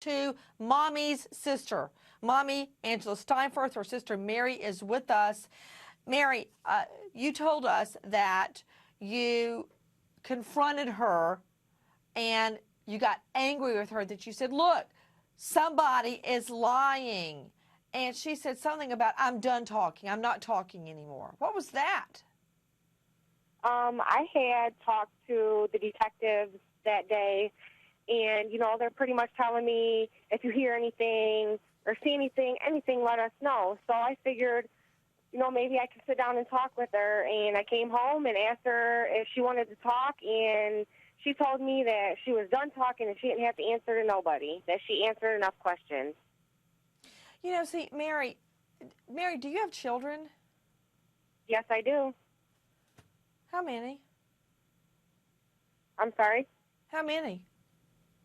to Mommy's sister. Mommy, Angela Steinfurth, her sister Mary is with us. Mary, you told us that you confronted her and you got angry with her, that you said, look, somebody is lying. And she said something about, I'm done talking. I'm not talking anymore. What was that? I had talked to the detectives that day, and, they're pretty much telling me, if you hear anything or see anything, let us know. So I figured, maybe I could sit down and talk with her, and I came home and asked her if she wanted to talk, and she told me that she was done talking and she didn't have to answer to nobody, that she answered enough questions. See, Mary, do you have children? Yes, I do. How many? I'm sorry? How many?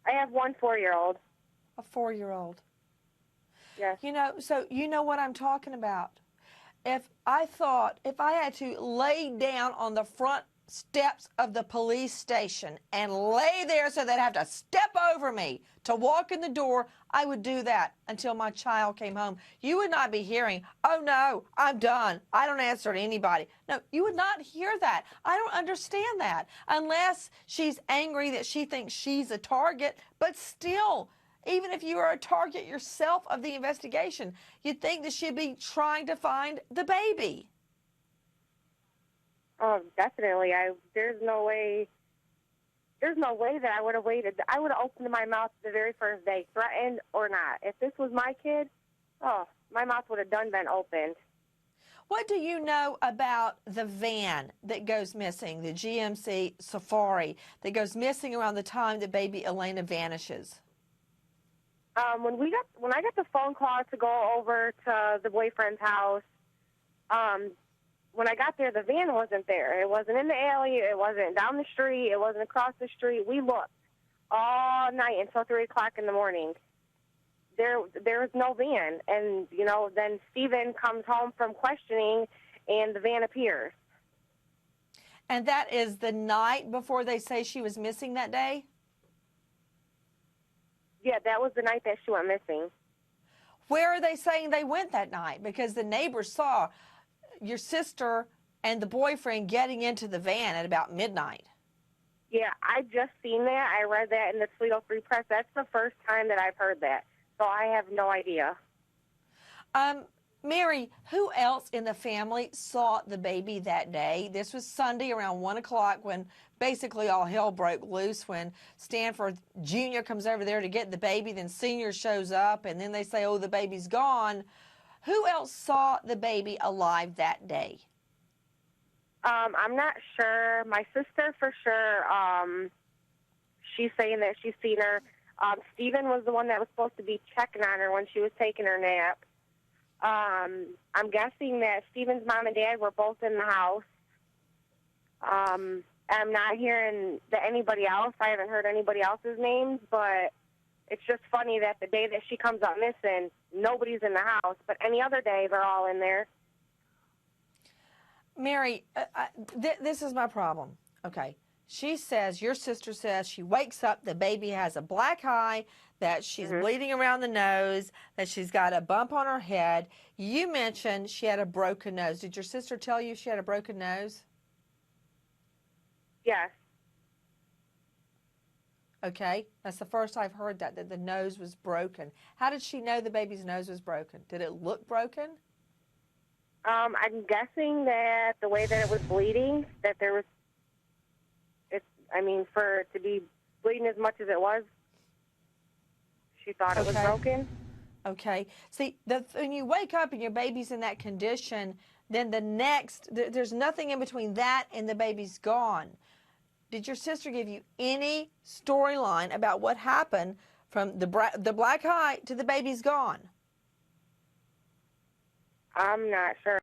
I have one 4-year-old. A 4-year-old. Yes. So you know what I'm talking about. If I had to lay down on the front steps of the police station and lay there so they'd have to step over me to walk in the door, I would do that until my child came home. You would not be hearing, oh no, I'm done, I don't answer to anybody. No, you would not hear that. I don't understand that, unless she's angry that she thinks she's a target. But still, even if you are a target yourself of the investigation, you'd think that she'd be trying to find the baby. Oh, definitely. There's no way that I would have waited. I would have opened my mouth the very first day, threatened or not. If this was my kid, my mouth would have been opened. What do you know about the van that goes missing, the GMC Safari, that goes missing around the time that baby Elaina vanishes? When I got the phone call to go over to the boyfriend's house, when I got there, the van wasn't there. It wasn't in the alley. It wasn't down the street. It wasn't across the street. We looked all night until 3 o'clock in the morning. There was no van. And, then Stephen comes home from questioning, and the van appears. And that is the night before they say she was missing that day? Yeah, that was the night that she went missing. Where are they saying they went that night? Because the neighbors saw your sister and the boyfriend getting into the van at about midnight. Yeah, I just seen that. I read that in the Toledo Free Press. That's the first time that I've heard that. So I have no idea. Mary, who else in the family saw the baby that day? This was Sunday around 1 o'clock when basically all hell broke loose, when Stanford Jr. comes over there to get the baby, then Senior shows up, and then they say, oh, the baby's gone. Who else saw the baby alive that day? I'm not sure. My sister for sure. She's saying that she's seen her. Stephen was the one that was supposed to be checking on her when she was taking her nap. I'm guessing that Stephen's mom and dad were both in the house. I'm not hearing that anybody else. I haven't heard anybody else's names, but it's just funny that the day that she comes up missing, nobody's in the house, but any other day, they're all in there. Mary, this is my problem. Okay. Your sister says she wakes up, the baby has a black eye, that she's bleeding around the nose, that she's got a bump on her head. You mentioned she had a broken nose. Did your sister tell you she had a broken nose? Yes. Okay, that's the first I've heard that the nose was broken. How did she know the baby's nose was broken? Did it look broken? I'm guessing that the way that it was bleeding, that there was, for it to be bleeding as much as it was, she thought it was broken. Okay. See, when you wake up and your baby's in that condition, then there's nothing in between that and the baby's gone. Did your sister give you any storyline about what happened from the black eye to the baby's gone? I'm not sure.